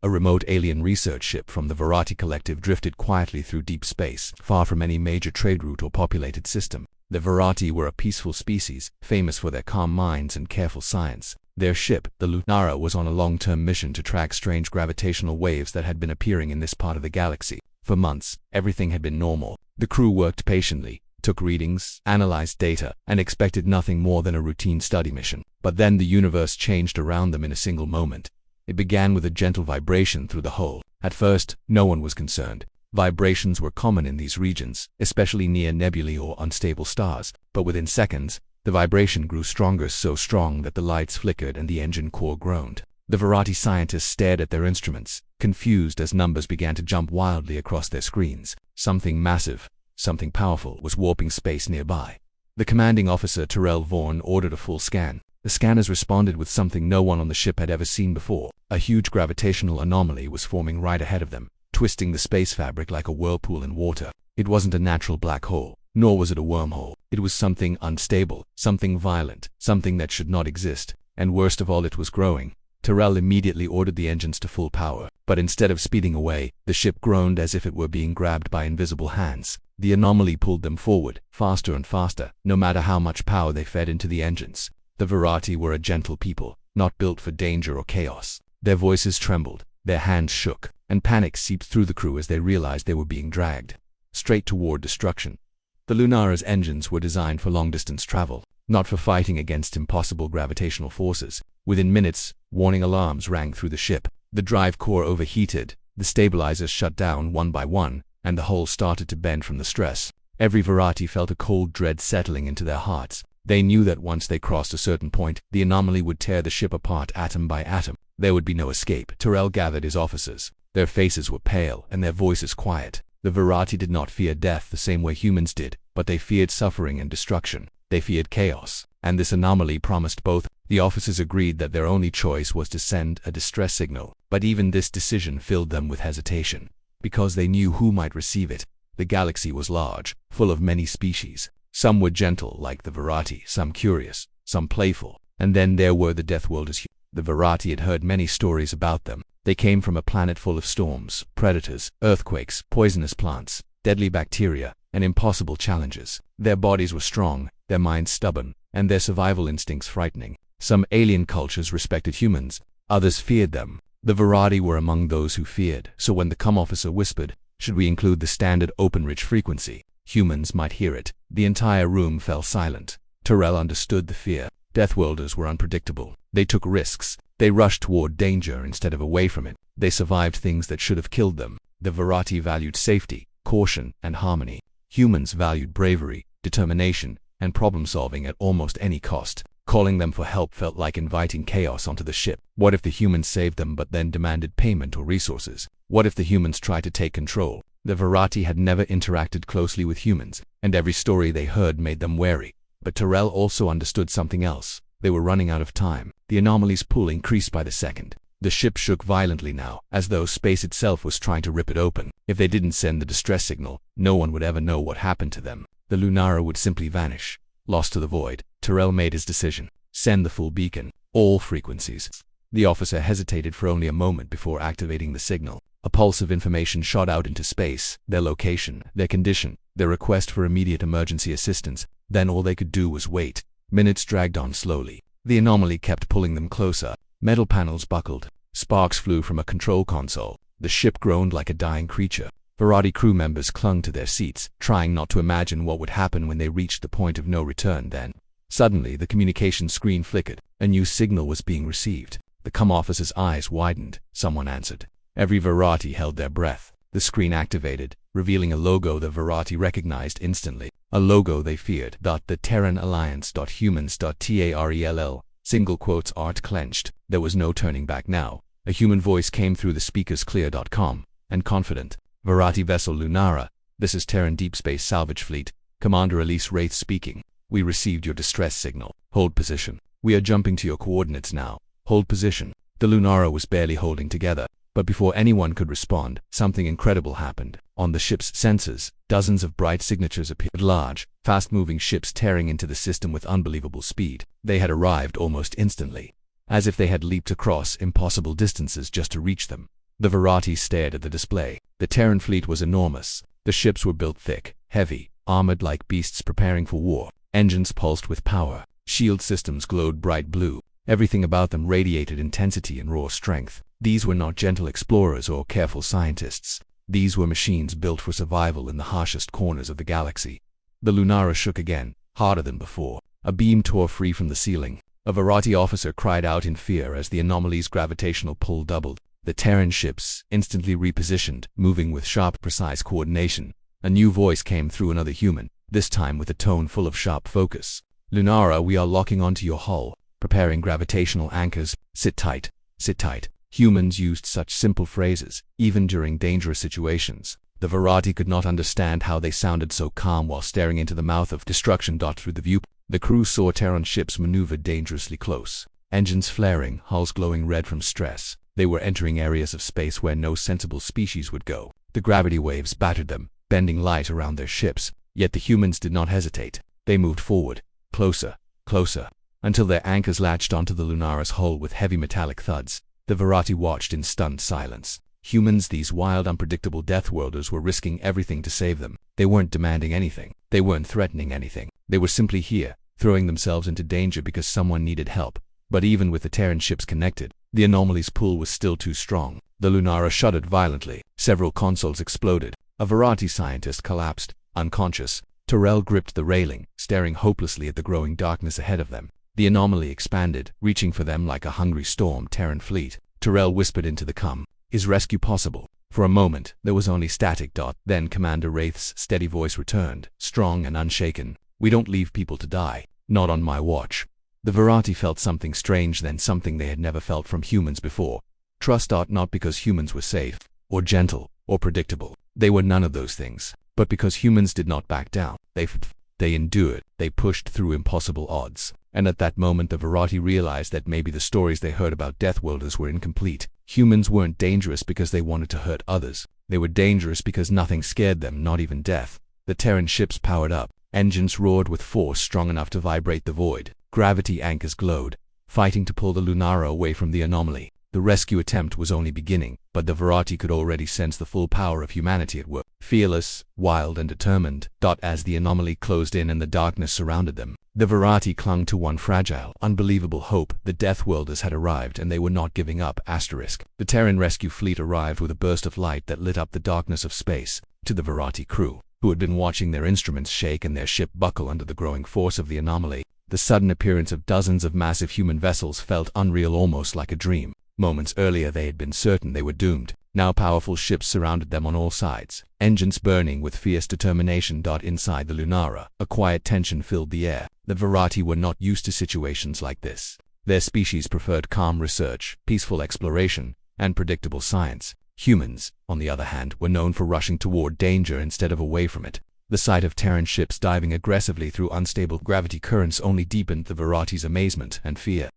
A remote alien research ship from the Variety Collective drifted quietly through deep space, far from any major trade route or populated system. The Variety were a peaceful species, famous for their calm minds and careful science. Their ship, the Lunara, was on a long-term mission to track strange gravitational waves that had been appearing in this part of the galaxy. For months, everything had been normal. The crew worked patiently, took readings, analyzed data, and expected nothing more than a routine study mission. But then the universe changed around them in a single moment. It began with a gentle vibration through the hull. At first, no one was concerned. Vibrations were common in these regions, especially near nebulae or unstable stars. But within seconds, the vibration grew stronger, so strong that the lights flickered and the engine core groaned. The Variety scientists stared at their instruments, confused as numbers began to jump wildly across their screens. Something massive, something powerful, was warping space nearby. The commanding officer, Peril Vaughn, ordered a full scan. The scanners responded with something no one on the ship had ever seen before. A huge gravitational anomaly was forming right ahead of them, twisting the space fabric like a whirlpool in water. It wasn't a natural black hole, nor was it a wormhole. It was something unstable, something violent, something that should not exist. And worst of all, it was growing. Peril immediately ordered the engines to full power, but instead of speeding away, the ship groaned as if it were being grabbed by invisible hands. The anomaly pulled them forward, faster and faster, no matter how much power they fed into the engines. The Variety were a gentle people, not built for danger or chaos. Their voices trembled, their hands shook, and panic seeped through the crew as they realized they were being dragged straight toward destruction. The Lunara's engines were designed for long-distance travel, not for fighting against impossible gravitational forces. Within minutes, warning alarms rang through the ship. The drive core overheated, the stabilizers shut down one by one, and the hull started to bend from the stress. Every Variety felt a cold dread settling into their hearts. They knew that once they crossed a certain point, the anomaly would tear the ship apart atom by atom. There would be no escape. Peril gathered his officers. Their faces were pale and their voices quiet. The Variety did not fear death the same way humans did, but they feared suffering and destruction. They feared chaos, and this anomaly promised both. The officers agreed that their only choice was to send a distress signal, but even this decision filled them with hesitation, because they knew who might receive it. The galaxy was large, full of many species. Some were gentle, like the Variety, some curious, some playful, and then there were the Deathworlders. The Variety had heard many stories about them. They came from a planet full of storms, predators, earthquakes, poisonous plants, deadly bacteria, and impossible challenges. Their bodies were strong, their minds stubborn, and their survival instincts frightening. Some alien cultures respected humans, others feared them. The Variety were among those who feared, so when the comm officer whispered, "Should we include the standard open-ridge frequency? Humans might hear it," the entire room fell silent. Peril understood the fear. Deathworlders were unpredictable. They took risks. They rushed toward danger instead of away from it. They survived things that should have killed them. The Variety valued safety, caution, and harmony. Humans valued bravery, determination, and problem-solving at almost any cost. Calling them for help felt like inviting chaos onto the ship. What if the humans saved them but then demanded payment or resources? What if the humans tried to take control? The Variety had never interacted closely with humans, and every story they heard made them wary. But Peril also understood something else. They were running out of time. The anomaly's pull increased by the second. The ship shook violently now, as though space itself was trying to rip it open. If they didn't send the distress signal, no one would ever know what happened to them. The Lunara would simply vanish, lost to the void. Peril made his decision. Send the full beacon, all frequencies. The officer hesitated for only a moment before activating the signal. A pulse of information shot out into space, their location, their condition, their request for immediate emergency assistance. Then all they could do was wait. Minutes dragged on slowly. The anomaly kept pulling them closer. Metal panels buckled. Sparks flew from a control console. The ship groaned like a dying creature. Variety crew members clung to their seats, trying not to imagine what would happen when they reached the point of no return. Then, suddenly, the communication screen flickered. A new signal was being received. The comm officer's eyes widened. Someone answered. Every Variety held their breath. The screen activated, revealing a logo the Variety recognized instantly. A logo they feared. The Terran Alliance. Humans. Tarell. Single quotes, art clenched. There was no turning back now. A human voice came through the speakers, clear, calm, and confident. Variety vessel Lunara, this is Terran Deep Space Salvage Fleet. Commander Elise Wraith speaking. We received your distress signal. Hold position. We are jumping to your coordinates now. Hold position. The Lunara was barely holding together. But before anyone could respond, something incredible happened. On the ship's sensors, dozens of bright signatures appeared. Large, fast-moving ships tearing into the system with unbelievable speed. They had arrived almost instantly, as if they had leaped across impossible distances just to reach them. The Verati stared at the display. The Terran fleet was enormous. The ships were built thick, heavy, armored like beasts preparing for war. Engines pulsed with power. Shield systems glowed bright blue. Everything about them radiated intensity and raw strength. These were not gentle explorers or careful scientists. These were machines built for survival in the harshest corners of the galaxy. The Lunara shook again, harder than before. A beam tore free from the ceiling. A Verati officer cried out in fear as the anomaly's gravitational pull doubled. The Terran ships instantly repositioned, moving with sharp, precise coordination. A new voice came through another human, this time with a tone full of sharp focus. "Lunara, we are locking onto your hull, preparing gravitational anchors. Sit tight, sit tight." Humans used such simple phrases, even during dangerous situations. The Verati could not understand how they sounded so calm while staring into the mouth of destruction. Through the viewport, the crew saw Terran ships maneuver dangerously close. Engines flaring, hulls glowing red from stress. They were entering areas of space where no sensible species would go. The gravity waves battered them, bending light around their ships. Yet the humans did not hesitate. They moved forward, closer, closer, until their anchors latched onto the Lunara's hull with heavy metallic thuds. The Verati watched in stunned silence. Humans, these wild, unpredictable Deathworlders, were risking everything to save them. They weren't demanding anything. They weren't threatening anything. They were simply here, throwing themselves into danger because someone needed help. But even with the Terran ships connected, the anomaly's pull was still too strong. The Lunara shuddered violently. Several consoles exploded. A Verati scientist collapsed, unconscious. Peril gripped the railing, staring hopelessly at the growing darkness ahead of them. The anomaly expanded, reaching for them like a hungry storm Terran fleet. Peril whispered into the com. "Is rescue possible?" For a moment, there was only static. Then Commander Wraith's steady voice returned, strong and unshaken. "We don't leave people to die. Not on my watch." The Verati felt something strange then, something they had never felt from humans before. Trust. Not because humans were safe, or gentle, or predictable. They were none of those things. But because humans did not back down. They endured. They pushed through impossible odds. And at that moment the Verati realized that maybe the stories they heard about Deathworlders were incomplete. Humans weren't dangerous because they wanted to hurt others. They were dangerous because nothing scared them, not even death. The Terran ships powered up. Engines roared with force strong enough to vibrate the void. Gravity anchors glowed, fighting to pull the Lunara away from the anomaly. The rescue attempt was only beginning, but the Verati could already sense the full power of humanity at work. Fearless, wild, and determined. As the anomaly closed in and the darkness surrounded them, the Verati clung to one fragile, unbelievable hope. The Deathworlders had arrived and they were not giving up. The Terran rescue fleet arrived with a burst of light that lit up the darkness of space. To the Verati crew, who had been watching their instruments shake and their ship buckle under the growing force of the anomaly, the sudden appearance of dozens of massive human vessels felt unreal, almost like a dream. Moments earlier they had been certain they were doomed. Now powerful ships surrounded them on all sides, engines burning with fierce determination. Inside the Lunara, a quiet tension filled the air. The Verati were not used to situations like this. Their species preferred calm research, peaceful exploration, and predictable science. Humans, on the other hand, were known for rushing toward danger instead of away from it. The sight of Terran ships diving aggressively through unstable gravity currents only deepened the Verati's amazement and fear.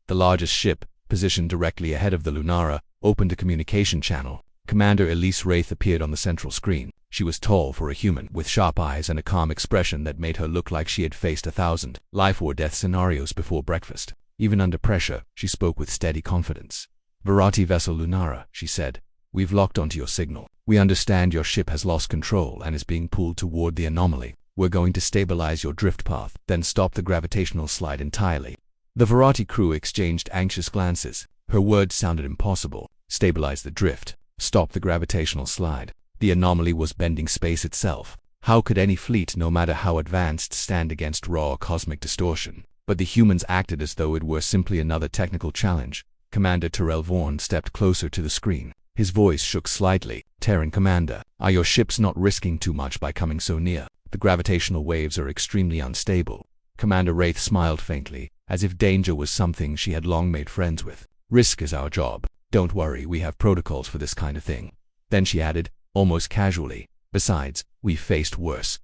The largest ship, positioned directly ahead of the Lunara, opened a communication channel. Commander Elise Wraith appeared on the central screen. She was tall for a human, with sharp eyes and a calm expression that made her look like she had faced 1,000 life or death scenarios before breakfast. Even under pressure, she spoke with steady confidence. "Verati vessel Lunara," she said, "we've locked onto your signal. We understand your ship has lost control and is being pulled toward the anomaly. We're going to stabilize your drift path, then stop the gravitational slide entirely." The Verati crew exchanged anxious glances. Her words sounded impossible. Stabilize the drift. Stop the gravitational slide. The anomaly was bending space itself. How could any fleet, no matter how advanced, stand against raw cosmic distortion? But the humans acted as though it were simply another technical challenge. Commander Terrell Vaughan stepped closer to the screen. His voice shook slightly. "Terran Commander, are your ships not risking too much by coming so near? The gravitational waves are extremely unstable." Commander Wraith smiled faintly, as if danger was something she had long made friends with. "Risk is our job. Don't worry, we have protocols for this kind of thing." Then she added, almost casually, "Besides, we've faced worse."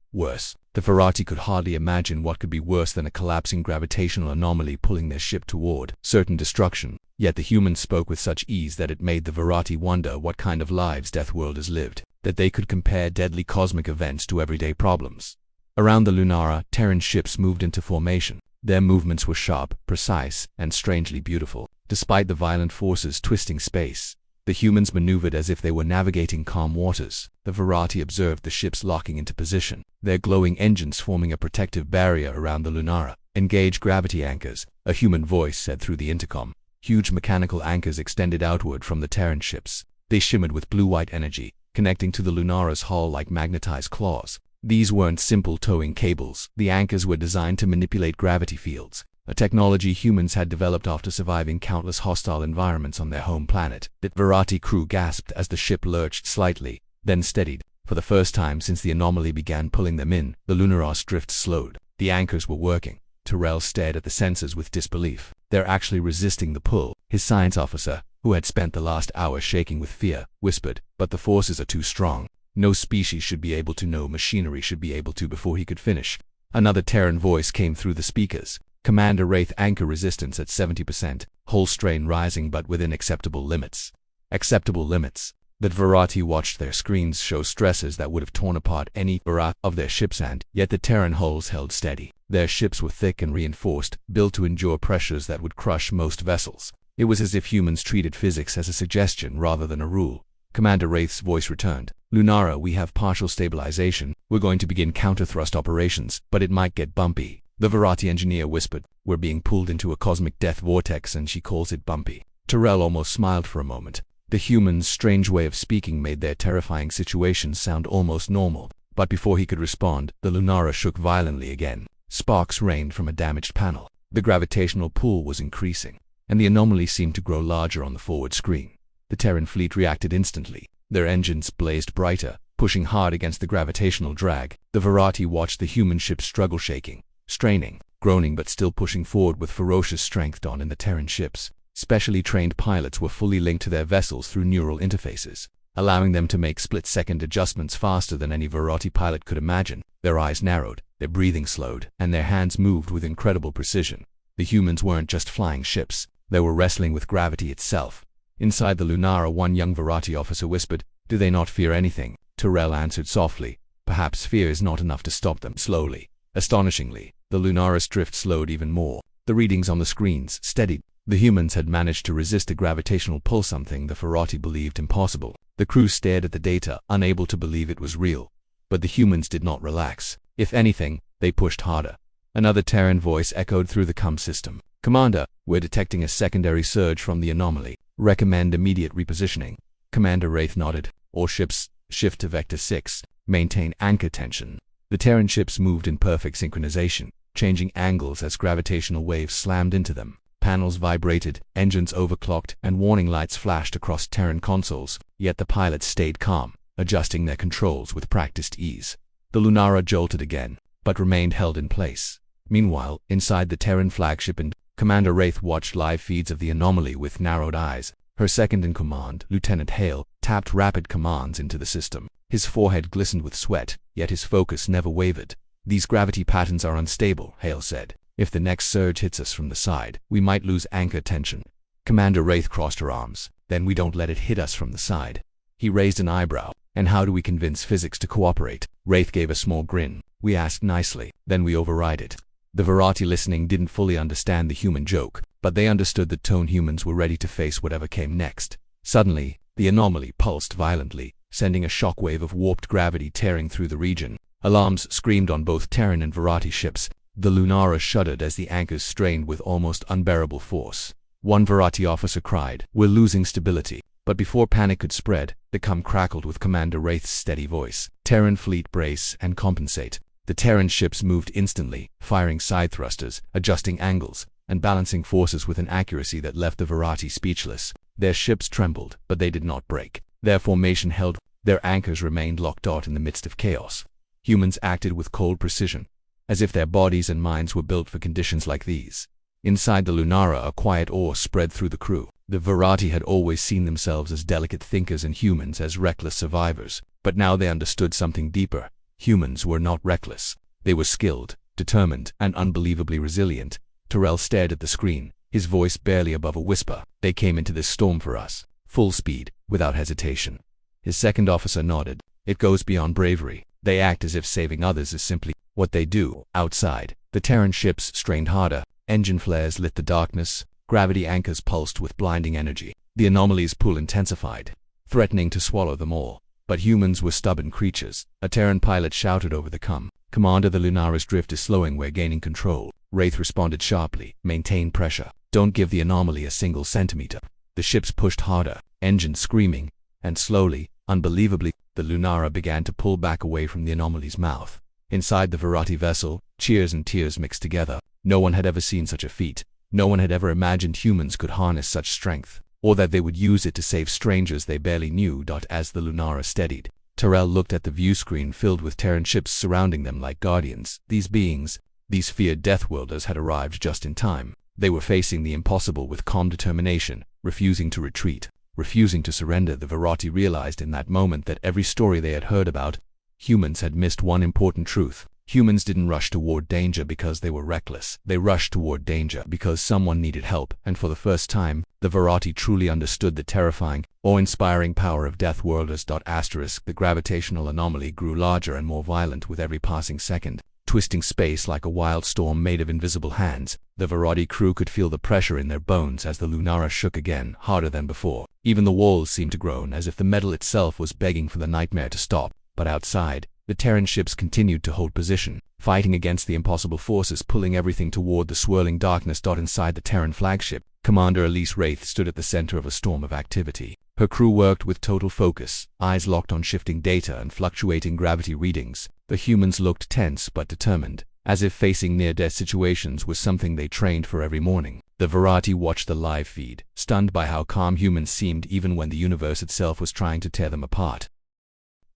The Verati could hardly imagine what could be worse than a collapsing gravitational anomaly pulling their ship toward certain destruction. Yet the humans spoke with such ease that it made the Verati wonder what kind of lives Deathworlders lived, that they could compare deadly cosmic events to everyday problems. Around the Lunara, Terran ships moved into formation. Their movements were sharp, precise, and strangely beautiful. Despite the violent forces twisting space, The humans maneuvered as if they were navigating calm waters. The Verati observed the ships locking into position, their glowing engines forming a protective barrier around the Lunara. "Engage gravity anchors," a human voice said through the intercom. Huge mechanical anchors extended outward from the Terran ships. They shimmered with blue-white energy, connecting to the Lunara's hull like magnetized claws. These weren't simple towing cables. The anchors were designed to manipulate gravity fields, a technology humans had developed after surviving countless hostile environments on their home planet. The Verati crew gasped as the ship lurched slightly, then steadied. For the first time since the anomaly began pulling them in, the Lunara's drift slowed. The anchors were working. Peril stared at the sensors with disbelief. "They're actually resisting the pull," his science officer, who had spent the last hour shaking with fear, whispered. "But the forces are too strong. No species should be able to, no machinery should be able to." Before he could finish, another Terran voice came through the speakers. "Commander Wraith, anchor resistance at 70%, hull strain rising but within acceptable limits." Acceptable limits. The Verati watched their screens show stresses that would have torn apart any Verati of their ships, and yet the Terran hulls held steady. Their ships were thick and reinforced, built to endure pressures that would crush most vessels. It was as if humans treated physics as a suggestion rather than a rule. Commander Wraith's voice returned. "Lunara, we have partial stabilization. We're going to begin counter-thrust operations, but it might get bumpy." The Verati engineer whispered. "We're being pulled into a cosmic death vortex and she calls it bumpy." Peril almost smiled for a moment. The humans' strange way of speaking made their terrifying situation sound almost normal. But before he could respond, the Lunara shook violently again. Sparks rained from a damaged panel. The gravitational pull was increasing, and the anomaly seemed to grow larger on the forward screen. The Terran fleet reacted instantly. Their engines blazed brighter, pushing hard against the gravitational drag. The Verati watched the human ships struggle, shaking, straining, groaning, but still pushing forward with ferocious strength. On in the Terran ships, specially trained pilots were fully linked to their vessels through neural interfaces, allowing them to make split-second adjustments faster than any Verati pilot could imagine. Their eyes narrowed, their breathing slowed, and their hands moved with incredible precision. The humans weren't just flying ships, they were wrestling with gravity itself. Inside the Lunara, one young Verati officer whispered, "Do they not fear anything?" Peril answered softly, "Perhaps fear is not enough to stop them." Slowly, astonishingly, the Lunara's drift slowed even more. The readings on the screens steadied. The humans had managed to resist a gravitational pull, something the Verati believed impossible. The crew stared at the data, unable to believe it was real. But the humans did not relax. If anything, they pushed harder. Another Terran voice echoed through the comm system. "Commander, we're detecting a secondary surge from the anomaly. Recommend immediate repositioning." Commander Wraith nodded. "All ships, shift to Vector 6. Maintain anchor tension." The Terran ships moved in perfect synchronization, changing angles as gravitational waves slammed into them. Panels vibrated, engines overclocked, and warning lights flashed across Terran consoles. Yet the pilots stayed calm, adjusting their controls with practiced ease. The Lunara jolted again, but remained held in place. Meanwhile, inside the Terran flagship, and Commander Wraith watched live feeds of the anomaly with narrowed eyes. Her second-in-command, Lieutenant Hale, tapped rapid commands into the system. His forehead glistened with sweat, yet his focus never wavered. "These gravity patterns are unstable," Hale said. "If the next surge hits us from the side, we might lose anchor tension." Commander Wraith crossed her arms. "Then we don't let it hit us from the side." He raised an eyebrow. "And how do we convince physics to cooperate?" Wraith gave a small grin. "We ask nicely, then we override it." The Verati listening didn't fully understand the human joke, but they understood the tone. Humans were ready to face whatever came next. Suddenly, the anomaly pulsed violently, sending a shockwave of warped gravity tearing through the region. Alarms screamed on both Terran and Verati ships. The Lunara shuddered as the anchors strained with almost unbearable force. One Verati officer cried, "We're losing stability." But before panic could spread, the comm crackled with Commander Wraith's steady voice. "Terran fleet, brace and compensate." The Terran ships moved instantly, firing side thrusters, adjusting angles, and balancing forces with an accuracy that left the Verati speechless. Their ships trembled, but they did not break. Their formation held. Their anchors remained locked in the midst of chaos. Humans acted with cold precision, as if their bodies and minds were built for conditions like these. Inside the Lunara, a quiet awe spread through the crew. The Verati had always seen themselves as delicate thinkers and humans as reckless survivors, but now they understood something deeper. Humans were not reckless. They were skilled, determined, and unbelievably resilient. Peril stared at the screen, his voice barely above a whisper. "They came into this storm for us, full speed, without hesitation." His second officer nodded. "It goes beyond bravery. They act as if saving others is simply what they do." Outside, the Terran ships strained harder. Engine flares lit the darkness. Gravity anchors pulsed with blinding energy. The anomaly's pull intensified, threatening to swallow them all. But humans were stubborn creatures. A Terran pilot shouted over the Commander, the Lunara's drift is slowing, we're gaining control. Wraith responded sharply, maintain pressure. Don't give the anomaly a single centimeter. The ships pushed harder, engines screaming, and slowly, unbelievably, the Lunara began to pull back away from the anomaly's mouth. Inside the Virati vessel, cheers and tears mixed together. No one had ever seen such a feat. No one had ever imagined humans could harness such strength, or that they would use it to save strangers they barely knew. As the Lunara steadied, Peril looked at the viewscreen filled with Terran ships surrounding them like guardians. These beings, these feared Deathworlders, had arrived just in time. They were facing the impossible with calm determination, refusing to retreat, refusing to surrender. The Virati realized in that moment that every story they had heard about humans had missed one important truth. Humans didn't rush toward danger because they were reckless. They rushed toward danger because someone needed help, and for the first time, the Virati truly understood the terrifying, awe-inspiring power of Deathworlders. The gravitational anomaly grew larger and more violent with every passing second, twisting space like a wild storm made of invisible hands. The Virati crew could feel the pressure in their bones as the Lunara shook again, harder than before. Even the walls seemed to groan, as if the metal itself was begging for the nightmare to stop. But outside, the Terran ships continued to hold position, fighting against the impossible forces pulling everything toward the swirling darkness. Inside the Terran flagship, Commander Elise Wraith stood at the center of a storm of activity. Her crew worked with total focus, eyes locked on shifting data and fluctuating gravity readings. The humans looked tense but determined, as if facing near-death situations was something they trained for every morning. The Virati watched the live feed, stunned by how calm humans seemed even when the universe itself was trying to tear them apart.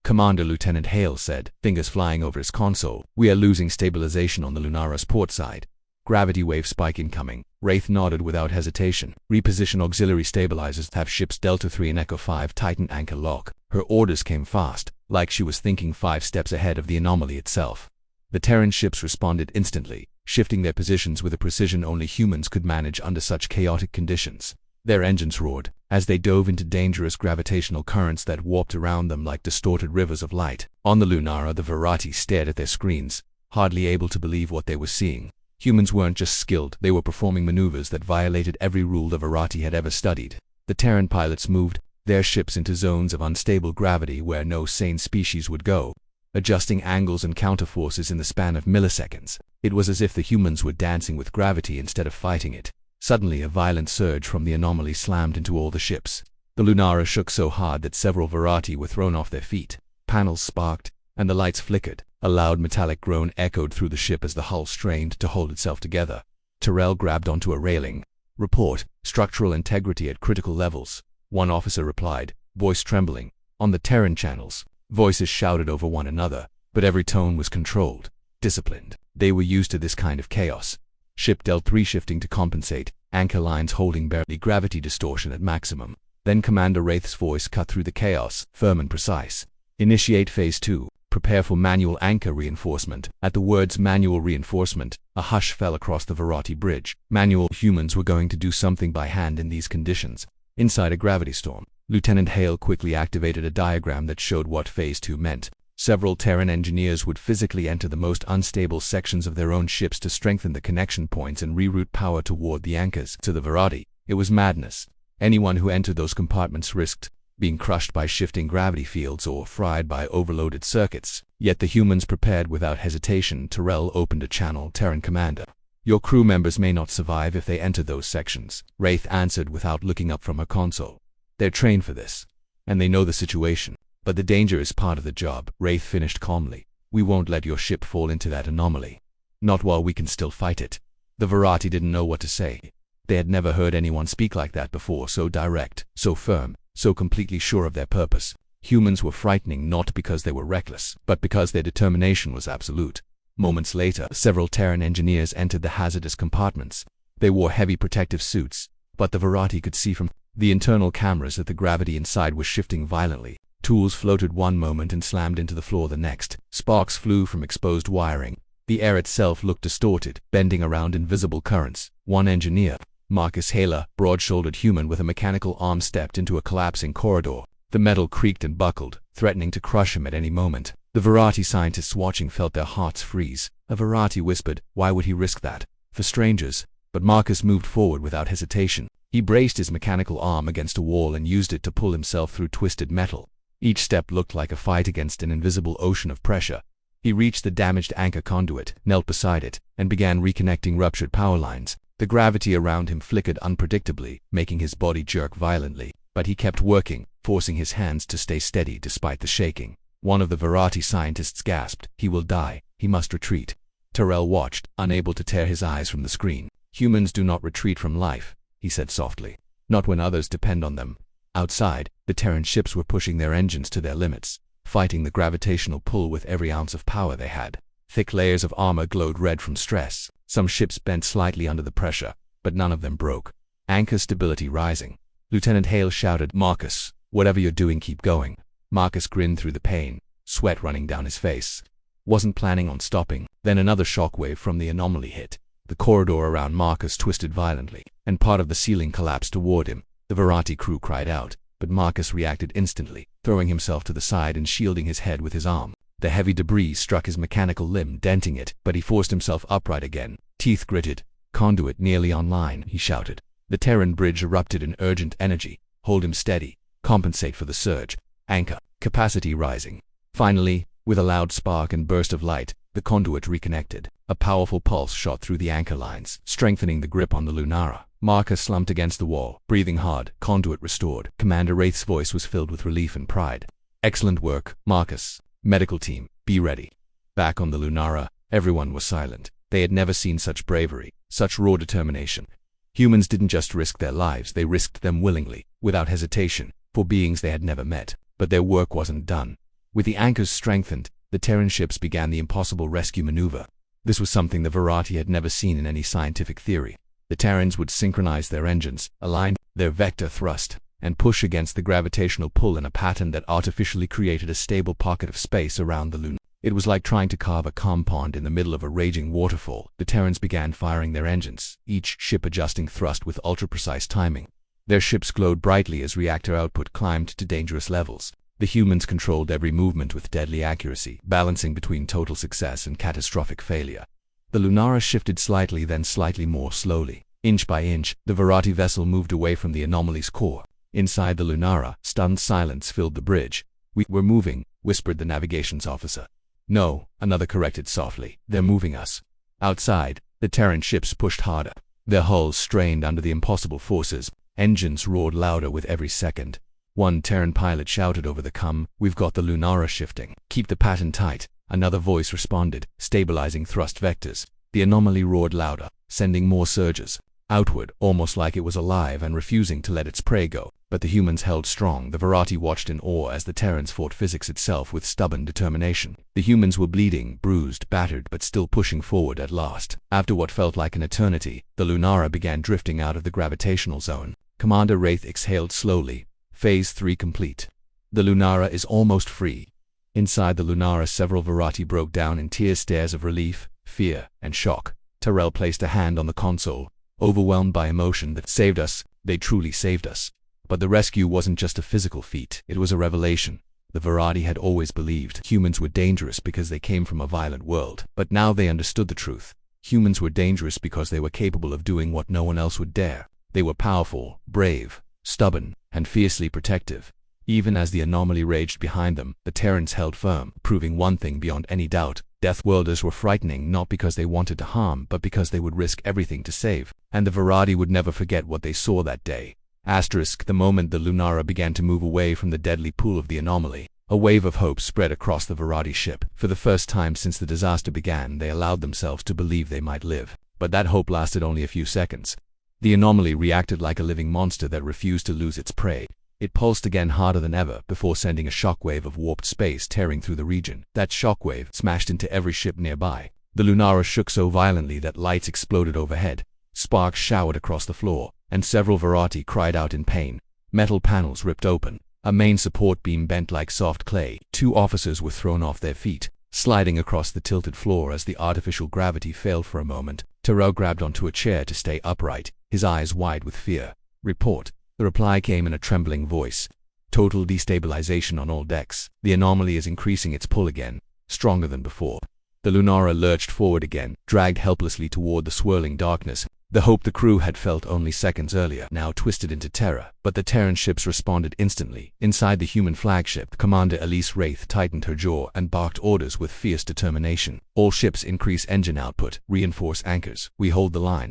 Commander Lieutenant Hale said, fingers flying over his console, "We are losing stabilization on the Lunara's port side. Gravity wave spike incoming." Wraith nodded without hesitation. "Reposition auxiliary stabilizers, have ships Delta 3 and Echo 5 tighten anchor lock." Her orders came fast, like she was thinking 5 steps ahead of the anomaly itself. The Terran ships responded instantly, shifting their positions with a precision only humans could manage under such chaotic conditions. Their engines roared, as they dove into dangerous gravitational currents that warped around them like distorted rivers of light. On the Lunara, the Virati stared at their screens, hardly able to believe what they were seeing. Humans weren't just skilled, they were performing maneuvers that violated every rule the Virati had ever studied. The Terran pilots moved their ships into zones of unstable gravity where no sane species would go, adjusting angles and counterforces in the span of milliseconds. It was as if the humans were dancing with gravity instead of fighting it. Suddenly, a violent surge from the anomaly slammed into all the ships. The Lunara shook so hard that several Virati were thrown off their feet. Panels sparked, and the lights flickered. A loud metallic groan echoed through the ship as the hull strained to hold itself together. Peril grabbed onto a railing. "Report, structural integrity at critical levels," one officer replied, voice trembling. On the Terran channels, voices shouted over one another, but every tone was controlled, disciplined. They were used to this kind of chaos. Ship Delta 3 shifting to compensate, anchor lines holding barely, gravity distortion at maximum. Then Commander Wraith's voice cut through the chaos, firm and precise. "Initiate Phase 2. Prepare for manual anchor reinforcement." At the words manual reinforcement, a hush fell across the Virati bridge. Manual humans were going to do something by hand in these conditions. Inside a gravity storm, Lieutenant Hale quickly activated a diagram that showed what Phase 2 meant. Several Terran engineers would physically enter the most unstable sections of their own ships to strengthen the connection points and reroute power toward the anchors. To the Virati, it was madness. Anyone who entered those compartments risked being crushed by shifting gravity fields or fried by overloaded circuits. Yet the humans prepared without hesitation. Peril opened a channel. "Terran Commander, your crew members may not survive if they enter those sections," Wraith answered without looking up from her console. "They're trained for this, and they know the situation. But the danger is part of the job," Wraith finished calmly. "We won't let your ship fall into that anomaly. Not while we can still fight it." The Virati didn't know what to say. They had never heard anyone speak like that before, so direct, so firm, so completely sure of their purpose. Humans were frightening not because they were reckless, but because their determination was absolute. Moments later, several Terran engineers entered the hazardous compartments. They wore heavy protective suits, but the Virati could see from the internal cameras that the gravity inside was shifting violently. Tools floated one moment and slammed into the floor the next. Sparks flew from exposed wiring. The air itself looked distorted, bending around invisible currents. One engineer, Marcus Haler, broad-shouldered human with a mechanical arm, stepped into a collapsing corridor. The metal creaked and buckled, threatening to crush him at any moment. The Virati scientists watching felt their hearts freeze. A Virati whispered, "Why would he risk that? For strangers?" but Marcus moved forward without hesitation. He braced his mechanical arm against a wall and used it to pull himself through twisted metal. Each step looked like a fight against an invisible ocean of pressure. He reached the damaged anchor conduit, knelt beside it, and began reconnecting ruptured power lines. The gravity around him flickered unpredictably, making his body jerk violently, but he kept working, forcing his hands to stay steady despite the shaking. One of the Verati scientists gasped, "He will die. He must retreat." Peril watched, unable to tear his eyes from the screen. "Humans do not retreat from life," he said softly. "Not when others depend on them." Outside, the Terran ships were pushing their engines to their limits, fighting the gravitational pull with every ounce of power they had. Thick layers of armor glowed red from stress. Some ships bent slightly under the pressure, but none of them broke. Anchor stability rising. Lieutenant Hale shouted, "Marcus, whatever you're doing, keep going." Marcus grinned through the pain, sweat running down his face. Wasn't planning on stopping. Then another shockwave from the anomaly hit. The corridor around Marcus twisted violently, and part of the ceiling collapsed toward him. The Verati crew cried out, but Marcus reacted instantly, throwing himself to the side and shielding his head with his arm. The heavy debris struck his mechanical limb, denting it, but he forced himself upright again. Teeth gritted. "Conduit nearly online," he shouted. The Terran bridge erupted in urgent energy. "Hold him steady. Compensate for the surge. Anchor. Capacity rising." Finally, with a loud spark and burst of light, the conduit reconnected. A powerful pulse shot through the anchor lines, strengthening the grip on the Lunara. Marcus slumped against the wall, breathing hard. Conduit restored. Commander Wraith's voice was filled with relief and pride. "Excellent work, Marcus. Medical team, be ready." Back on the Lunara, everyone was silent. They had never seen such bravery, such raw determination. Humans didn't just risk their lives, they risked them willingly, without hesitation, for beings they had never met. But their work wasn't done. With the anchors strengthened, the Terran ships began the impossible rescue maneuver. This was something the Verati had never seen in any scientific theory. The Terrans would synchronize their engines, align their vector thrust, and push against the gravitational pull in a pattern that artificially created a stable pocket of space around the Luna. It was like trying to carve a calm pond in the middle of a raging waterfall. The Terrans began firing their engines, each ship adjusting thrust with ultra-precise timing. Their ships glowed brightly as reactor output climbed to dangerous levels. The humans controlled every movement with deadly accuracy, balancing between total success and catastrophic failure. The Lunara shifted slightly, then slightly more slowly. Inch by inch, the Verati vessel moved away from the anomaly's core. Inside the Lunara, stunned silence filled the bridge. "We're moving," whispered the navigations officer. "No," another corrected softly. "They're moving us." Outside, the Terran ships pushed harder. Their hulls strained under the impossible forces. Engines roared louder with every second. One Terran pilot shouted over the comm, "We've got the Lunara shifting. Keep the pattern tight." Another voice responded, stabilizing thrust vectors. The anomaly roared louder, sending more surges outward, almost like it was alive and refusing to let its prey go. But the humans held strong. The Verati watched in awe as the Terrans fought physics itself with stubborn determination. The humans were bleeding, bruised, battered, but still pushing forward at last. After what felt like an eternity, the Lunara began drifting out of the gravitational zone. Commander Wraith exhaled slowly. Phase 3 complete. The Lunara is almost free. Inside the Lunara, several Verati broke down in tear stares of relief, fear, and shock. Peril placed a hand on the console, overwhelmed by emotion. "That saved us. They truly saved us." But the rescue wasn't just a physical feat, it was a revelation. The Verati had always believed humans were dangerous because they came from a violent world. But now they understood the truth. Humans were dangerous because they were capable of doing what no one else would dare. They were powerful, brave, stubborn, and fiercely protective. Even as the anomaly raged behind them, the Terrans held firm, proving one thing beyond any doubt. Deathworlders were frightening not because they wanted to harm, but because they would risk everything to save. And the Verati would never forget what they saw that day. The moment the Lunara began to move away from the deadly pool of the anomaly, a wave of hope spread across the Verati ship. For the first time since the disaster began, they allowed themselves to believe they might live. But that hope lasted only a few seconds. The anomaly reacted like a living monster that refused to lose its prey. It pulsed again harder than ever, before sending a shockwave of warped space tearing through the region. That shockwave smashed into every ship nearby. The Lunara shook so violently that lights exploded overhead. Sparks showered across the floor, and several Verati cried out in pain. Metal panels ripped open. A main support beam bent like soft clay. 2 officers were thrown off their feet, sliding across the tilted floor as the artificial gravity failed for a moment. Peril grabbed onto a chair to stay upright, his eyes wide with fear. "Report." The reply came in a trembling voice. "Total destabilization on all decks. The anomaly is increasing its pull again, stronger than before." The Lunara lurched forward again, dragged helplessly toward the swirling darkness. The hope the crew had felt only seconds earlier now twisted into terror, but the Terran ships responded instantly. Inside the human flagship, Commander Elise Wraith tightened her jaw and barked orders with fierce determination. All ships increase engine output, reinforce anchors, we hold the line.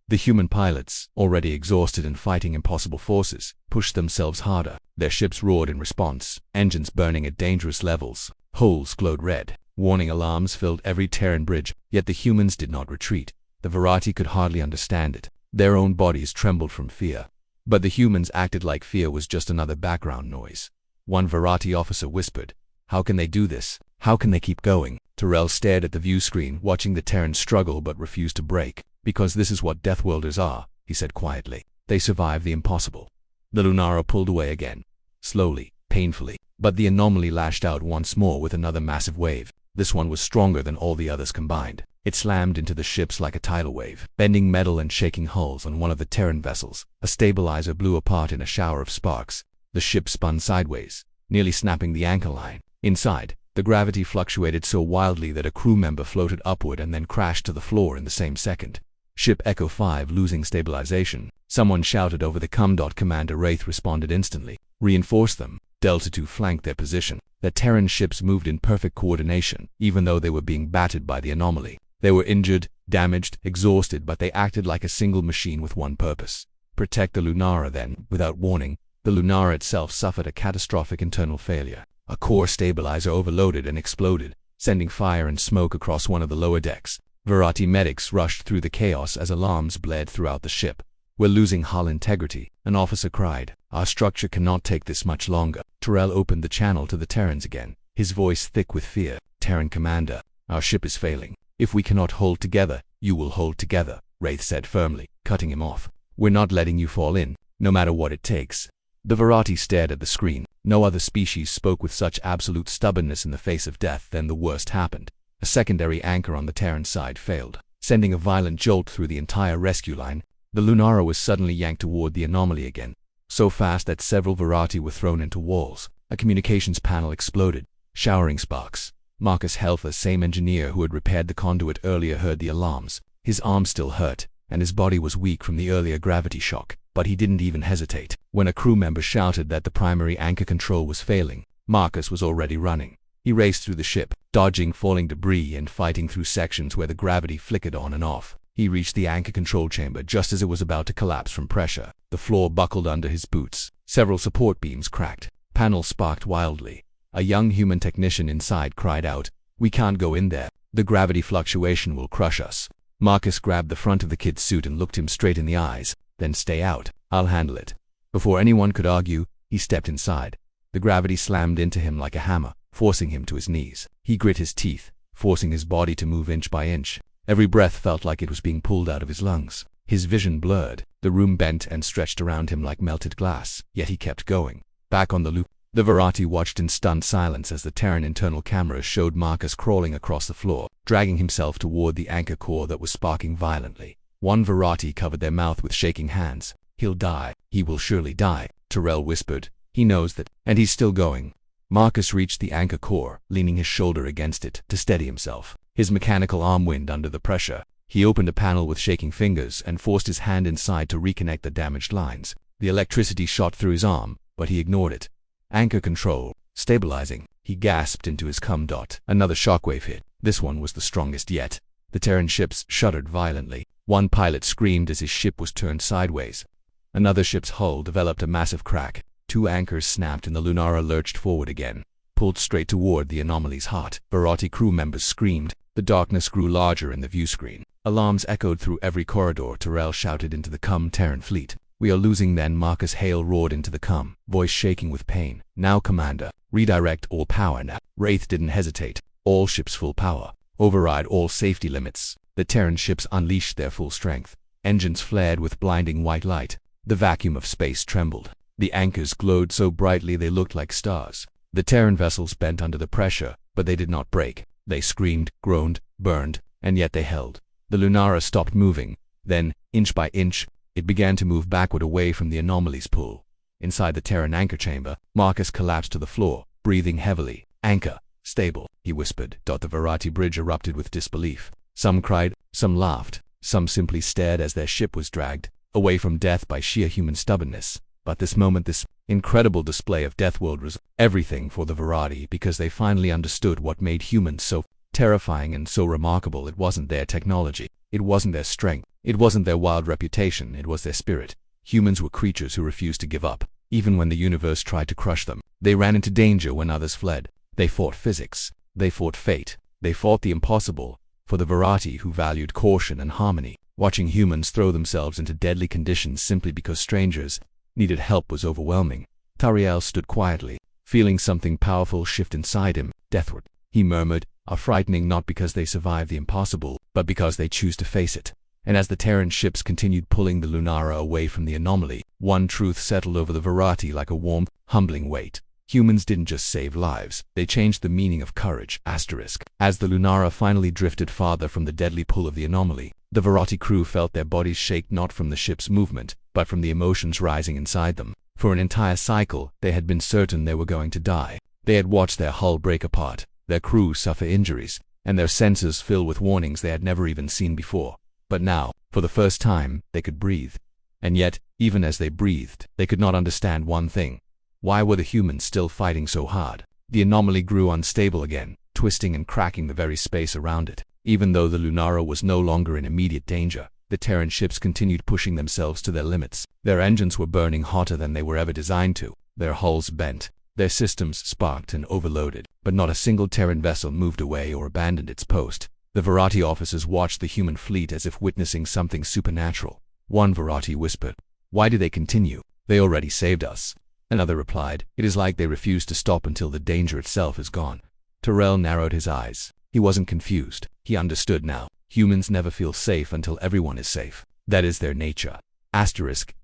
The human pilots, already exhausted and fighting impossible forces, pushed themselves harder. Their ships roared in response, engines burning at dangerous levels. Holes glowed red. Warning alarms filled every Terran bridge, yet the humans did not retreat. The Verati could hardly understand it. Their own bodies trembled from fear. But the humans acted like fear was just another background noise. One Verati officer whispered, "How can they do this? How can they keep going?" Peril stared at the view screen, watching the Terrans struggle but refused to break. "Because this is what Deathworlders are," he said quietly. "They survive the impossible." The Lunara pulled away again. Slowly, painfully. But the anomaly lashed out once more with another massive wave. This one was stronger than all the others combined. It slammed into the ships like a tidal wave, bending metal and shaking hulls on one of the Terran vessels. A stabilizer blew apart in a shower of sparks. The ship spun sideways, nearly snapping the anchor line. Inside, the gravity fluctuated so wildly that a crew member floated upward and then crashed to the floor in the same second. Ship Echo 5 losing stabilization. Someone shouted over the com. Commander Wraith responded instantly. "Reinforce them." Delta II flanked their position. The Terran ships moved in perfect coordination, even though they were being battered by the anomaly. They were injured, damaged, exhausted, but they acted like a single machine with one purpose: protect the Lunara. Then, without warning, the Lunara itself suffered a catastrophic internal failure. A core stabilizer overloaded and exploded, sending fire and smoke across one of the lower decks. Verati medics rushed through the chaos as alarms blared throughout the ship. "We're losing hull integrity," an officer cried. "Our structure cannot take this much longer." Peril opened the channel to the Terrans again, his voice thick with fear. "Terran commander, our ship is failing. If we cannot hold together, you will hold together," Wraith said firmly, cutting him off. "We're not letting you fall in, no matter what it takes." The Verati stared at the screen. No other species spoke with such absolute stubbornness in the face of death. Then the worst happened. A secondary anchor on the Terran side failed, sending a violent jolt through the entire rescue line. The Lunara was suddenly yanked toward the anomaly again, so fast that several Verati were thrown into walls. A communications panel exploded, showering sparks. Marcus Health, the same engineer who had repaired the conduit earlier, heard the alarms. His arm still hurt, and his body was weak from the earlier gravity shock, but he didn't even hesitate. When a crew member shouted that the primary anchor control was failing, Marcus was already running. He raced through the ship, dodging falling debris and fighting through sections where the gravity flickered on and off. He reached the anchor control chamber just as it was about to collapse from pressure. The floor buckled under his boots. Several support beams cracked. Panels sparked wildly. A young human technician inside cried out, "We can't go in there. The gravity fluctuation will crush us." Marcus grabbed the front of the kid's suit and looked him straight in the eyes. "Then stay out. I'll handle it." Before anyone could argue, he stepped inside. The gravity slammed into him like a hammer, forcing him to his knees. He grit his teeth, forcing his body to move inch by inch. Every breath felt like it was being pulled out of his lungs. His vision blurred. The room bent and stretched around him like melted glass, yet he kept going. Back on the loop, the Verati watched in stunned silence as the Terran internal cameras showed Marcus crawling across the floor, dragging himself toward the anchor core that was sparking violently. One Verati covered their mouth with shaking hands. "He'll die. He will surely die," Peril whispered. "He knows that, and he's still going." Marcus reached the anchor core, leaning his shoulder against it to steady himself. His mechanical arm winced under the pressure. He opened a panel with shaking fingers and forced his hand inside to reconnect the damaged lines. The electricity shot through his arm, but he ignored it. "Anchor control, stabilizing," he gasped into his cum. Another shockwave hit. This one was the strongest yet. The Terran ships shuddered violently. One pilot screamed as his ship was turned sideways. Another ship's hull developed a massive crack. Two anchors snapped and the Lunara lurched forward again, pulled straight toward the anomaly's heart. Verati crew members screamed. The darkness grew larger in the view screen. Alarms echoed through every corridor. Peril shouted into the Terran fleet. "We are losing." Then Marcus Hale roared into the voice shaking with pain. "Now, Commander, redirect all power now." Wraith didn't hesitate. "All ships full power. Override all safety limits." The Terran ships unleashed their full strength. Engines flared with blinding white light. The vacuum of space trembled. The anchors glowed so brightly they looked like stars. The Terran vessels bent under the pressure, but they did not break. They screamed, groaned, burned, and yet they held. The Lunara stopped moving. Then, inch by inch, it began to move backward away from the anomaly's pull. Inside the Terran anchor chamber, Marcus collapsed to the floor, breathing heavily. "Anchor, stable," he whispered. The Verati bridge erupted with disbelief. Some cried, some laughed, Some simply stared as their ship was dragged away from death by sheer human stubbornness. But this moment, this incredible display of Deathworld was everything for the Verati, because they finally understood what made humans so terrifying and so remarkable. It wasn't their technology, it wasn't their strength, it wasn't their wild reputation, it was their spirit. Humans were creatures who refused to give up, even when the universe tried to crush them. They ran into danger when others fled. They fought physics, they fought fate, they fought the impossible. For the Verati, who valued caution and harmony, watching humans throw themselves into deadly conditions simply because strangers needed help was overwhelming. Tariel stood quietly, feeling something powerful shift inside him. Deathward, he murmured, are frightening not because they survive the impossible, but because they choose to face it. And as the Terran ships continued pulling the Lunara away from the anomaly, one truth settled over the Verati like a warm, humbling weight. Humans didn't just save lives, they changed the meaning of courage. As the Lunara finally drifted farther from the deadly pull of the anomaly, the Verati crew felt their bodies shake not from the ship's movement, but from the emotions rising inside them. For an entire cycle, they had been certain they were going to die. They had watched their hull break apart, their crew suffer injuries, and their senses fill with warnings they had never even seen before. But now, for the first time, they could breathe. And yet, even as they breathed, they could not understand one thing. Why were the humans still fighting so hard? The anomaly grew unstable again, twisting and cracking the very space around it. Even though the Lunara was no longer in immediate danger, the Terran ships continued pushing themselves to their limits. Their engines were burning hotter than they were ever designed to. Their hulls bent, their systems sparked and overloaded, but not a single Terran vessel moved away or abandoned its post. The Verati officers watched the human fleet as if witnessing something supernatural. One Verati whispered, "Why do they continue? They already saved us." Another replied, "It is like they refuse to stop until the danger itself is gone." Peril narrowed his eyes. He wasn't confused. He understood now. Humans never feel safe until everyone is safe. That is their nature.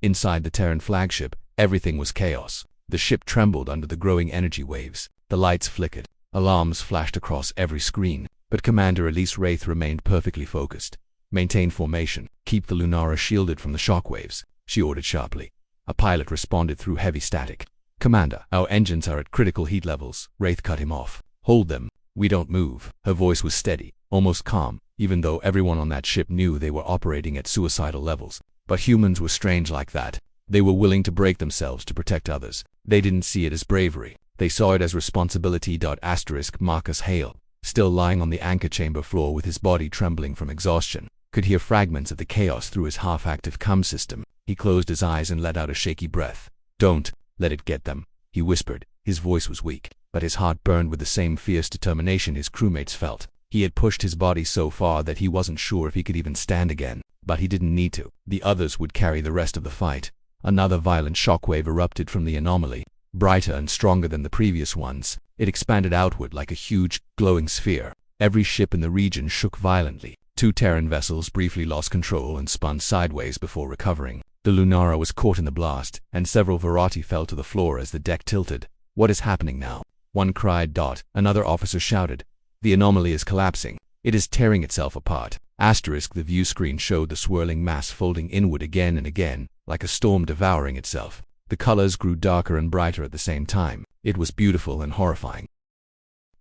Inside the Terran flagship, everything was chaos. The ship trembled under the growing energy waves. The lights flickered. Alarms flashed across every screen. But Commander Elise Wraith remained perfectly focused. "Maintain formation. Keep the Lunara shielded from the shockwaves," she ordered sharply. A pilot responded through heavy static. "Commander, our engines are at critical heat levels." Wraith cut him off. "Hold them. We don't move." Her voice was steady, almost calm, even though everyone on that ship knew they were operating at suicidal levels. But humans were strange like that. They were willing to break themselves to protect others. They didn't see it as bravery. They saw it as responsibility. Marcus Hale, still lying on the anchor chamber floor with his body trembling from exhaustion, could hear fragments of the chaos through his half-active comm system. He closed his eyes and let out a shaky breath. "Don't let it get them," he whispered. His voice was weak, but his heart burned with the same fierce determination his crewmates felt. He had pushed his body so far that he wasn't sure if he could even stand again, but he didn't need to. The others would carry the rest of the fight. Another violent shockwave erupted from the anomaly, brighter and stronger than the previous ones. It expanded outward like a huge, glowing sphere. Every ship in the region shook violently. 2 Terran vessels briefly lost control and spun sideways before recovering. The Lunara was caught in the blast, and several Verati fell to the floor as the deck tilted. "What is happening now?" one cried. Another officer shouted, "The anomaly is collapsing. It is tearing itself apart." The view screen showed the swirling mass folding inward again and again, like a storm devouring itself. The colors grew darker and brighter at the same time. It was beautiful and horrifying.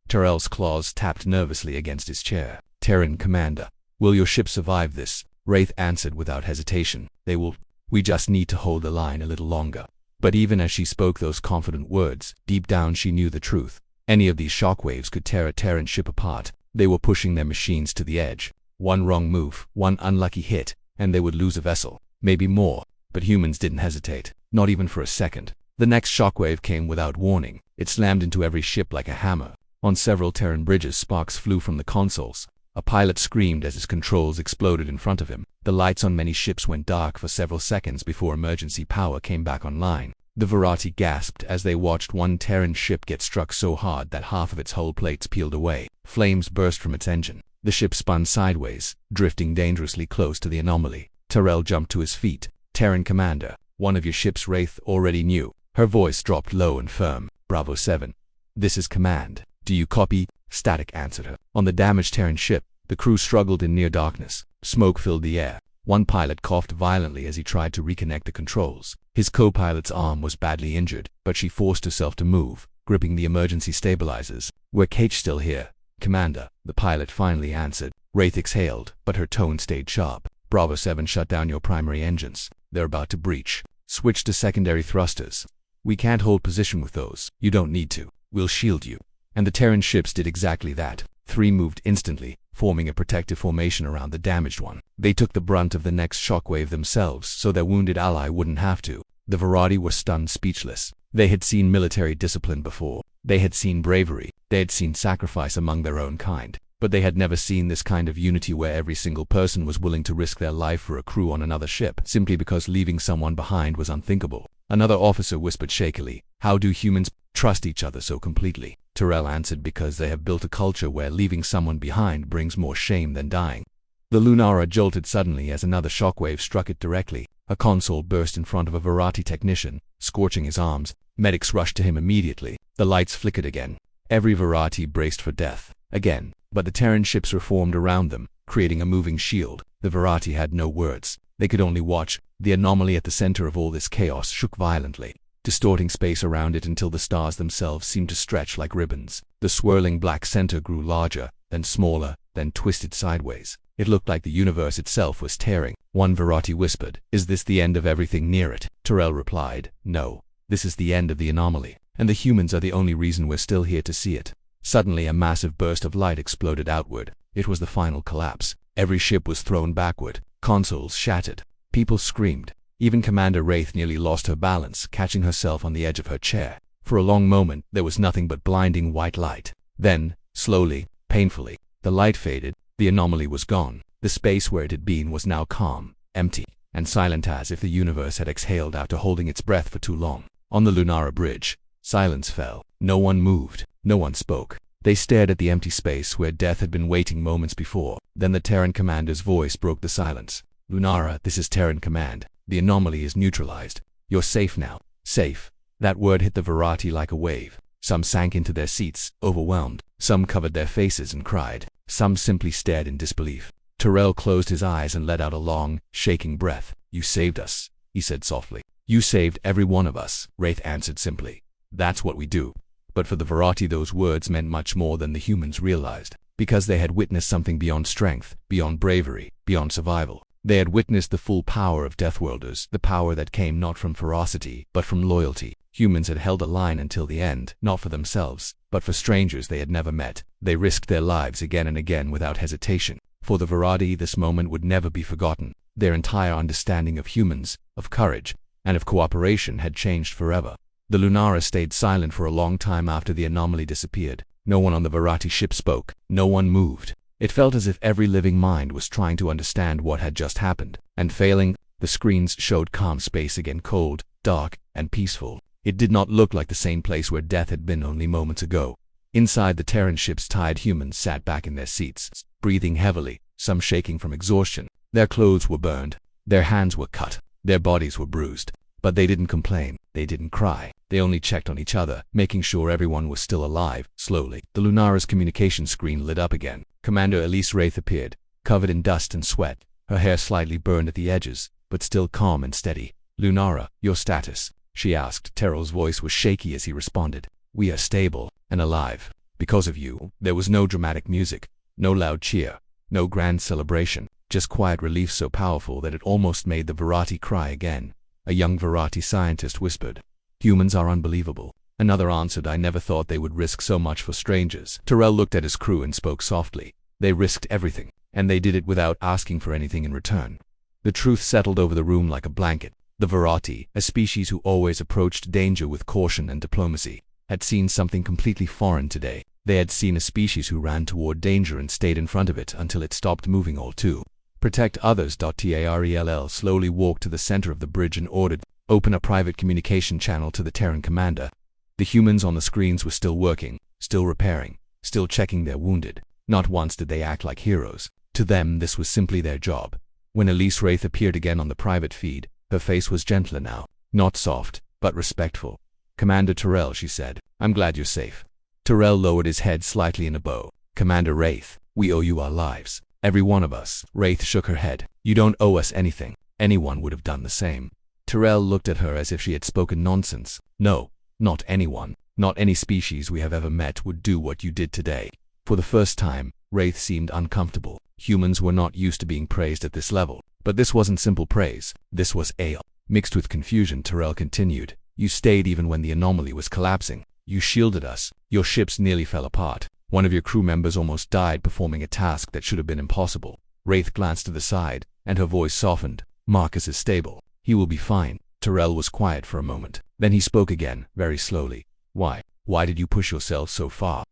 Terrell's claws tapped nervously against his chair. "Terran Commander, will your ship survive this?" Wraith answered without hesitation. "They will. We just need to hold the line a little longer." But even as she spoke those confident words, deep down she knew the truth. Any of these shockwaves could tear a Terran ship apart. They were pushing their machines to the edge. One wrong move, one unlucky hit, and they would lose a vessel, maybe more. But humans didn't hesitate, not even for a second. The next shockwave came without warning. It slammed into every ship like a hammer. On several Terran bridges, sparks flew from the consoles. A pilot screamed as his controls exploded in front of him. The lights on many ships went dark for several seconds before emergency power came back online. The Verati gasped as they watched one Terran ship get struck so hard that half of its hull plates peeled away. Flames burst from its engine. The ship spun sideways, drifting dangerously close to the anomaly. Terrell jumped to his feet. "Terran Commander, one of your ships." Wraith already knew. Her voice dropped low and firm. "Bravo 7. This is Command. Do you copy?" Static answered her. On the damaged Terran ship, the crew struggled in near darkness. Smoke filled the air. One pilot coughed violently as he tried to reconnect the controls. His co-pilot's arm was badly injured, but she forced herself to move, gripping the emergency stabilizers. "We're caged still here, Commander," the pilot finally answered. Wraith exhaled, but her tone stayed sharp. Bravo 7, shut down your primary engines. They're about to breach. Switch to secondary thrusters. We can't hold position with those. You don't need to. We'll shield you. And the Terran ships did exactly that. 3 moved instantly, forming a protective formation around the damaged one. They took the brunt of the next shockwave themselves, so their wounded ally wouldn't have to. The Verati were stunned speechless. They had seen military discipline before. They had seen bravery. They had seen sacrifice among their own kind. But they had never seen this kind of unity where every single person was willing to risk their life for a crew on another ship, simply because leaving someone behind was unthinkable. Another officer whispered shakily, "How do humans trust each other so completely?" Peril answered, "Because they have built a culture where leaving someone behind brings more shame than dying." The Lunara jolted suddenly as another shockwave struck it directly. A console burst in front of a Verati technician, scorching his arms. Medics rushed to him immediately. The lights flickered again. Every Verati braced for death. Again. But the Terran ships reformed around them, creating a moving shield. The Verati had no words. They could only watch. The anomaly at the center of all this chaos shook violently, distorting space around it until the stars themselves seemed to stretch like ribbons. The swirling black center grew larger, then smaller, then twisted sideways. It looked like the universe itself was tearing. One Verati whispered, "Is this the end of everything near it?" Peril replied, "No. This is the end of the anomaly, and the humans are the only reason we're still here to see it." Suddenly a massive burst of light exploded outward. It was the final collapse. Every ship was thrown backward. Consoles shattered. People screamed. Even Commander Wraith nearly lost her balance, catching herself on the edge of her chair. For a long moment, there was nothing but blinding white light. Then, slowly, painfully, the light faded. The anomaly was gone. The space where it had been was now calm, empty, and silent, as if the universe had exhaled after holding its breath for too long. On the Lunara bridge, silence fell. No one moved. No one spoke. They stared at the empty space where death had been waiting moments before. Then the Terran commander's voice broke the silence. "Lunara, this is Terran Command. The anomaly is neutralized. You're safe now." Safe. That word hit the Verati like a wave. Some sank into their seats, overwhelmed. Some covered their faces and cried. Some simply stared in disbelief. Peril closed his eyes and let out a long, shaking breath. "You saved us," he said softly. "You saved every one of us," Wraith answered simply. "That's what we do." But for the Verati those words meant much more than the humans realized, because they had witnessed something beyond strength, beyond bravery, beyond survival. They had witnessed the full power of Deathworlders, the power that came not from ferocity, but from loyalty. Humans had held a line until the end, not for themselves, but for strangers they had never met. They risked their lives again and again without hesitation. For the Verati, this moment would never be forgotten. Their entire understanding of humans, of courage, and of cooperation had changed forever. The Lunara stayed silent for a long time after the anomaly disappeared. No one on the Verati ship spoke. No one moved. It felt as if every living mind was trying to understand what had just happened, and failing. The screens showed calm space again, cold, dark, and peaceful. It did not look like the same place where death had been only moments ago. Inside the Terran ships, tired humans sat back in their seats, breathing heavily, some shaking from exhaustion. Their clothes were burned. Their hands were cut. Their bodies were bruised. But they didn't complain. They didn't cry. They only checked on each other, making sure everyone was still alive. Slowly, the Lunara's communication screen lit up again. Commander Elise Wraith appeared, covered in dust and sweat, her hair slightly burned at the edges, but still calm and steady. "Lunara, your status?" she asked. Teril's voice was shaky as he responded. "We are stable and alive. Because of you." There was no dramatic music, no loud cheer, no grand celebration, just quiet relief so powerful that it almost made the Verati cry again. A young Verati scientist whispered, "Humans are unbelievable." Another answered, "I never thought they would risk so much for strangers." Peril looked at his crew and spoke softly. "They risked everything, and they did it without asking for anything in return." The truth settled over the room like a blanket. The Verati, a species who always approached danger with caution and diplomacy, had seen something completely foreign today. They had seen a species who ran toward danger and stayed in front of it until it stopped moving all too. "Protect others." Tarell slowly walked to the center of the bridge and ordered, "Open a private communication channel to the Terran commander." The humans on the screens were still working, still repairing, still checking their wounded. Not once did they act like heroes. To them, this was simply their job. When Elise Wraith appeared again on the private feed, her face was gentler now, not soft, but respectful. "Commander Peril," she said, "I'm glad you're safe." Peril lowered his head slightly in a bow. "Commander Wraith, we owe you our lives. Every one of us." Wraith shook her head. "You don't owe us anything. Anyone would have done the same." Peril looked at her as if she had spoken nonsense. "No, not anyone. Not any species we have ever met would do what you did today." For the first time, Wraith seemed uncomfortable. Humans were not used to being praised at this level. But this wasn't simple praise. This was ale. Mixed with confusion, Peril continued. You stayed even when the anomaly was collapsing. You shielded us. Your ships nearly fell apart. One of your crew members almost died performing a task that should have been impossible. Wraith glanced to the side, and her voice softened. Marcus is stable. He will be fine. Peril was quiet for a moment. Then he spoke again, very slowly. Why? Why did you push yourself so far?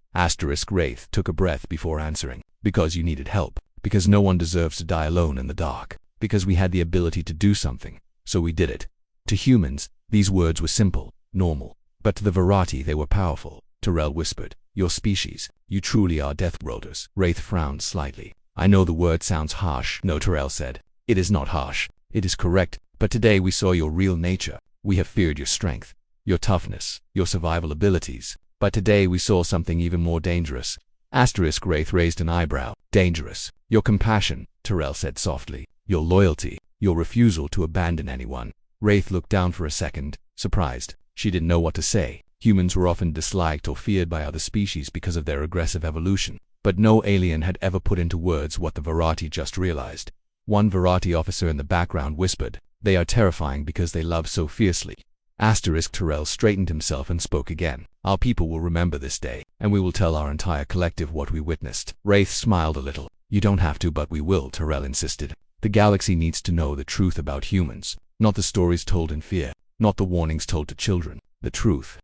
Wraith took a breath before answering. Because you needed help. Because no one deserves to die alone in the dark. Because we had the ability to do something. So we did it. To humans, these words were simple, normal. But to the Verati they were powerful. Peril whispered. Your species. You truly are Deathworlders. Wraith frowned slightly. I know the word sounds harsh. No, Peril said. It is not harsh. It is correct. But today we saw your real nature. We have feared your strength, your toughness, your survival abilities. But today we saw something even more dangerous. Wraith raised an eyebrow. Dangerous. Your compassion, Peril said softly. Your loyalty. Your refusal to abandon anyone. Wraith looked down for a second, surprised. She didn't know what to say. Humans were often disliked or feared by other species because of their aggressive evolution. But no alien had ever put into words what the Verati just realized. One Verati officer in the background whispered, they are terrifying because they love so fiercely. Peril straightened himself and spoke again. Our people will remember this day, and we will tell our entire collective what we witnessed. Wraith smiled a little. You don't have to, but we will, Peril insisted. The galaxy needs to know the truth about humans, not the stories told in fear, not the warnings told to children, the truth.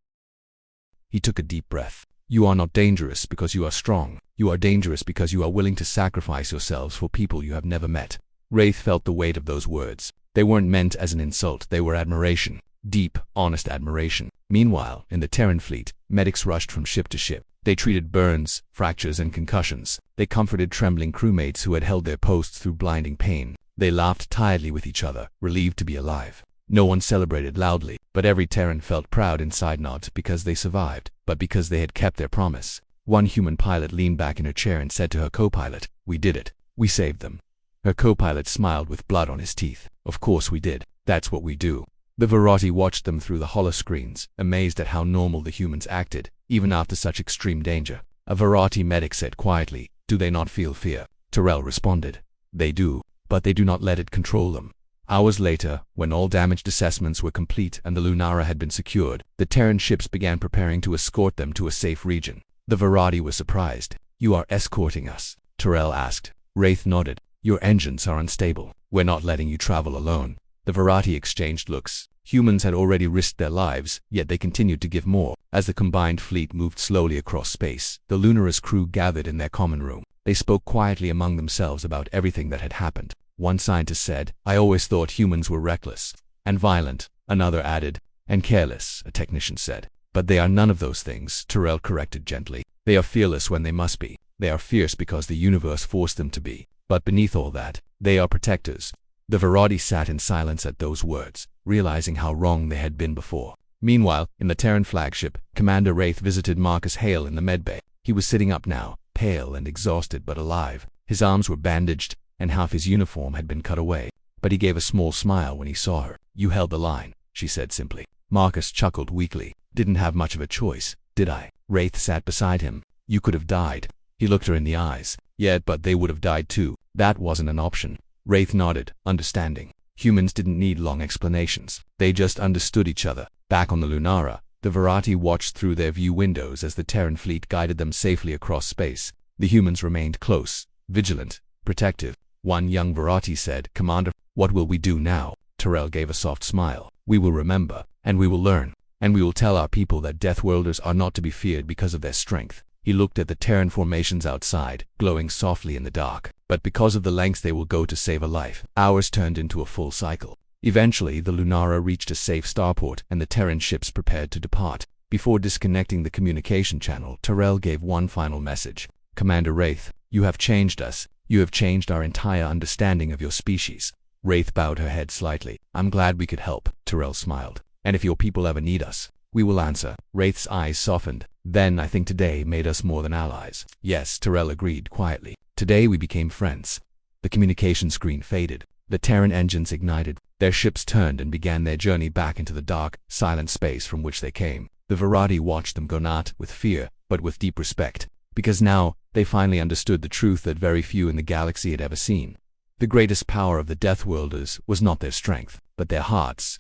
He took a deep breath. You are not dangerous because you are strong. You are dangerous because you are willing to sacrifice yourselves for people you have never met. Wraith felt the weight of those words. They weren't meant as an insult, they were admiration. Deep, honest admiration. Meanwhile, in the Terran fleet, medics rushed from ship to ship. They treated burns, fractures, and concussions. They comforted trembling crewmates who had held their posts through blinding pain. They laughed tiredly with each other, relieved to be alive. No one celebrated loudly, but every Terran felt proud inside, not because they survived, but because they had kept their promise. One human pilot leaned back in her chair and said to her co-pilot, "We did it. We saved them." Her co-pilot smiled with blood on his teeth. "Of course we did. That's what we do." The Verati watched them through the holoscreens, amazed at how normal the humans acted, even after such extreme danger. A Verati medic said quietly, "Do they not feel fear?" Peril responded, "They do, but they do not let it control them." Hours later, when all damaged assessments were complete and the Lunara had been secured, the Terran ships began preparing to escort them to a safe region. The Verati were surprised. "You are escorting us?" Peril asked. Wraith nodded. "Your engines are unstable. We're not letting you travel alone." The Verati exchanged looks. Humans had already risked their lives, yet they continued to give more. As the combined fleet moved slowly across space, the Lunara's crew gathered in their common room. They spoke quietly among themselves about everything that had happened. One scientist said, "I always thought humans were reckless and violent." Another added, "And careless," a technician said. "But they are none of those things," Peril corrected gently. "They are fearless when they must be. They are fierce because the universe forced them to be. But beneath all that, they are protectors." The Verati sat in silence at those words, realizing how wrong they had been before. Meanwhile, in the Terran flagship, Commander Wraith visited Marcus Hale in the medbay. He was sitting up now, pale and exhausted but alive. His arms were bandaged, and half his uniform had been cut away. But he gave a small smile when he saw her. "You held the line," she said simply. Marcus chuckled weakly. "Didn't have much of a choice, did I?" Wraith sat beside him. "You could have died." He looked her in the eyes. "Yeah, but they would have died too. That wasn't an option." Wraith nodded, understanding. Humans didn't need long explanations. They just understood each other. Back on the Lunara, the Verati watched through their view windows as the Terran fleet guided them safely across space. The humans remained close, vigilant, protective. One young Verati said, "Commander, what will we do now?" Peril gave a soft smile. "We will remember, and we will learn, and we will tell our people that Deathworlders are not to be feared because of their strength." He looked at the Terran formations outside, glowing softly in the dark. "But because of the lengths they will go to save a life." Hours turned into a full cycle. Eventually, the Lunara reached a safe starport, and the Terran ships prepared to depart. Before disconnecting the communication channel, Peril gave one final message. "Commander Wraith, you have changed us. You have changed our entire understanding of your species." Wraith bowed her head slightly. "I'm glad we could help," Peril smiled. "And if your people ever need us, we will answer." Wraith's eyes softened. "Then I think today made us more than allies." "Yes," Peril agreed quietly. "Today we became friends." The communication screen faded. The Terran engines ignited. Their ships turned and began their journey back into the dark, silent space from which they came. The Verati watched them go, not with fear, but with deep respect. Because now, they finally understood the truth that very few in the galaxy had ever seen. The greatest power of the Deathworlders was not their strength, but their hearts.